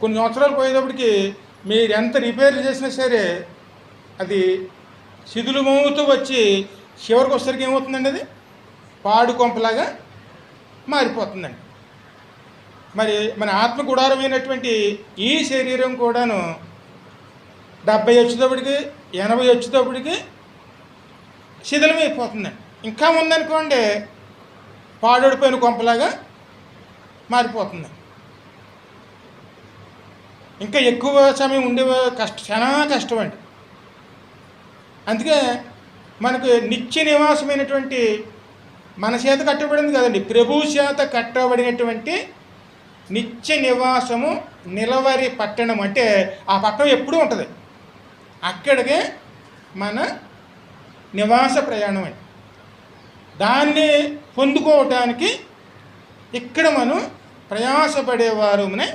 కొన్ని సంవత్సరాలు పోయేటప్పటికి మీరు ఎంత రిపేర్ చేసినా సరే అది శిథిలమవుతూ వచ్చి చివరికి వచ్చేసరికి ఏమవుతుందండి, అది పాడు కొంపలాగా మారిపోతుందండి. మరి మన ఆత్మ గుడారమైనటువంటి ఈ శరీరం కూడాను 70 వచ్చేటప్పటికి 80 వచ్చేటప్పటికి శిథిలమైపోతుందండి. ఇంకా ఉందనుకోండి పాడైపోయిన కొంపలాగా మారిపోతుంది. ఇంకా ఎక్కువ సమయం ఉండే చాలా కష్టం అండి. అందుకే మనకు నిత్య నివాసమైనటువంటి మన చేత కట్టబడింది కదండి, ప్రభు చేత కట్టబడినటువంటి నిత్య నివాసము నిలవరి పట్టణం అంటే ఆ పట్టణం ఎప్పుడూ ఉంటుంది. అక్కడికే మన నివాస ప్రయాణం అండి. దాన్ని పొందుకోవటానికి ఇక్కడ మనం ప్రయాసపడేవారునే